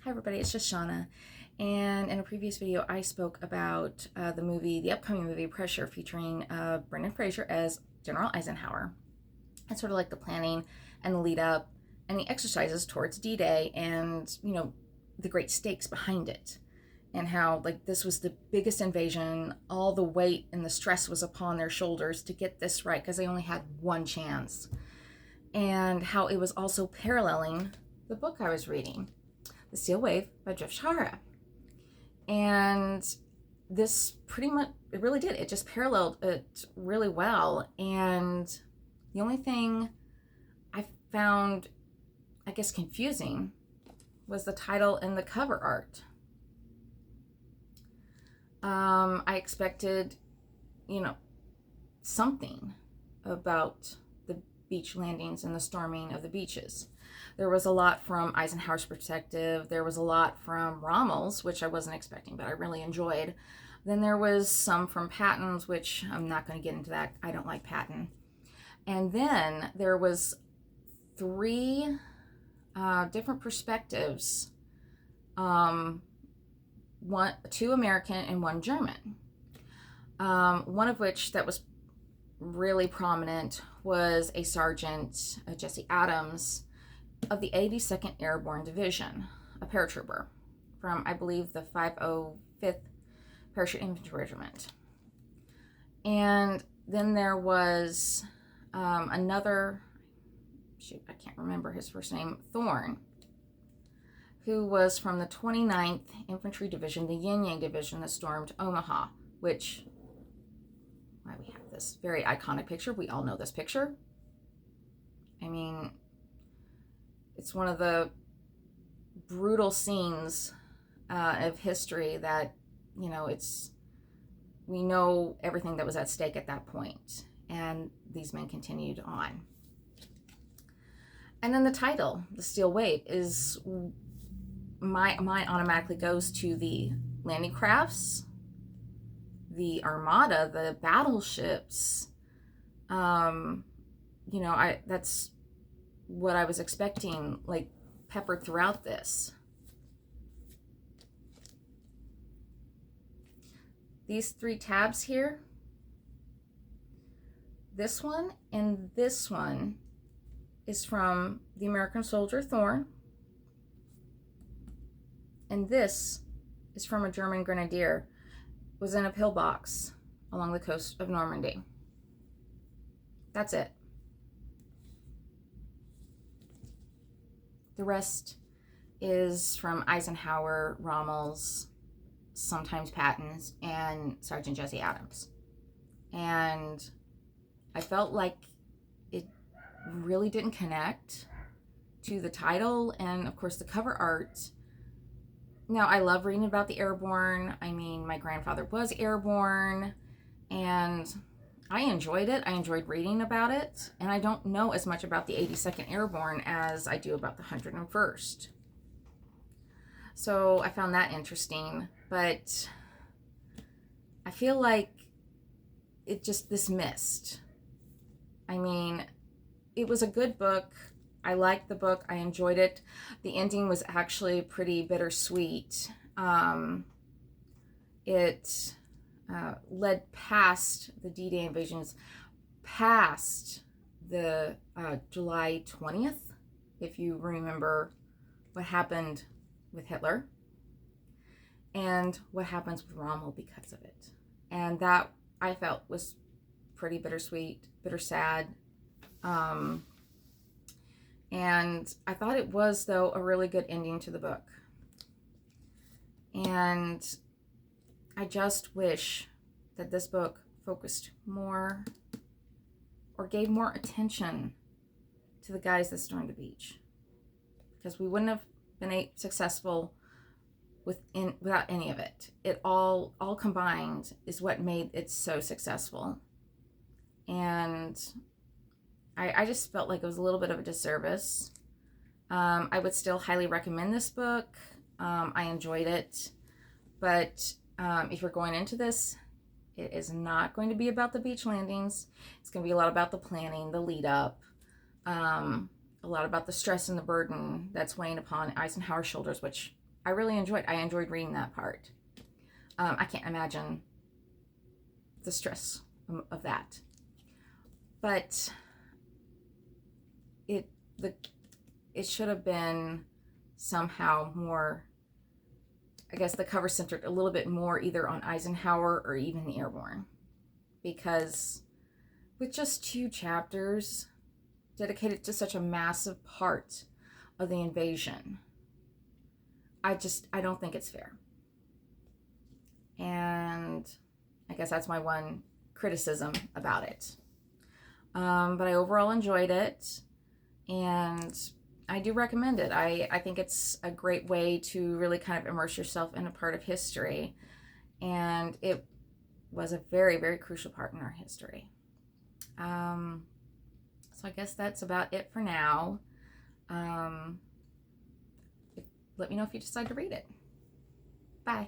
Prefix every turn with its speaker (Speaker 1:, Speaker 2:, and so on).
Speaker 1: Hi everybody, it's just Shauna. And in a previous video, I spoke about the upcoming movie Pressure, featuring Brendan Fraser as General Eisenhower. And sort of like the planning and the lead up and the exercises towards D-Day and, the great stakes behind it. And how this was the biggest invasion, all the weight and the stress was upon their shoulders to get this right because they only had one chance. And how it was also paralleling the book I was reading, The Steel Wave by Shaara. And this pretty much, it really did. It just paralleled it really well. And the only thing I found, I guess, confusing was the title and the cover art. I expected, something about the beach landings and the storming of the beaches. There was a lot from Eisenhower's perspective. There was a lot from Rommel's, which I wasn't expecting, but I really enjoyed. Then there was some from Patton's, which I'm not going to get into that. I don't like Patton. And then there was three different perspectives. Two American and one German. One of which that was really prominent was a Sergeant Jesse Adams of the 82nd Airborne Division, a paratrooper from, I believe, the 505th Parachute Infantry Regiment. And then there was another, I can't remember his first name, Thorne, who was from the 29th Infantry Division, the Yin Yang Division that stormed Omaha, which, why we have this very iconic picture. We all know this picture. I mean, it's one of the brutal scenes of history that, we know everything that was at stake at that point, and these men continued on. And then the title, The Steel Wave, is, my mind automatically goes to the landing crafts, the armada, the battleships. That's what I was expecting, peppered throughout this. These three tabs here, this one and this one, is from the American soldier Thorne, and this is from a German grenadier. It was in a pillbox along the coast of Normandy. That's it. The rest is from Eisenhower, Rommel's, sometimes Patton's, and Sergeant Jesse Adams. And I felt like it really didn't connect to the title and, of course, the cover art. Now, I love reading about the airborne. I mean, my grandfather was airborne, and I enjoyed it. I enjoyed reading about it, and I don't know as much about the 82nd Airborne as I do about the 101st. So I found that interesting, but I feel like it just dismissed. I mean, it was a good book. I liked the book. I enjoyed it. The ending was actually pretty bittersweet. It led past the D-Day invasions, past the July 20th, if you remember what happened with Hitler and what happens with Rommel because of it. And that, I felt, was pretty bittersweet, bitter sad. And I thought it was, though, a really good ending to the book. And I just wish that this book focused more or gave more attention to the guys that stormed the beach, because we wouldn't have been successful without any of it. It all combined is what made it so successful. And I just felt like it was a little bit of a disservice. I would still highly recommend this book. I enjoyed it. But if you're going into this, it is not going to be about the beach landings. It's going to be a lot about the planning, the lead up, a lot about the stress and the burden that's weighing upon Eisenhower's shoulders, which I really enjoyed reading that part. I can't imagine the stress of that. But it the it should have been somehow more. I guess the cover centered a little bit more either on Eisenhower or even the airborne, because with just 2 chapters dedicated to such a massive part of the invasion, I don't think it's fair. And I guess that's my one criticism about it. But I overall enjoyed it, and I do recommend it. I think it's a great way to really kind of immerse yourself in a part of history, and it was a very, very crucial part in our history. So I guess that's about it for now. Let me know if you decide to read it. Bye.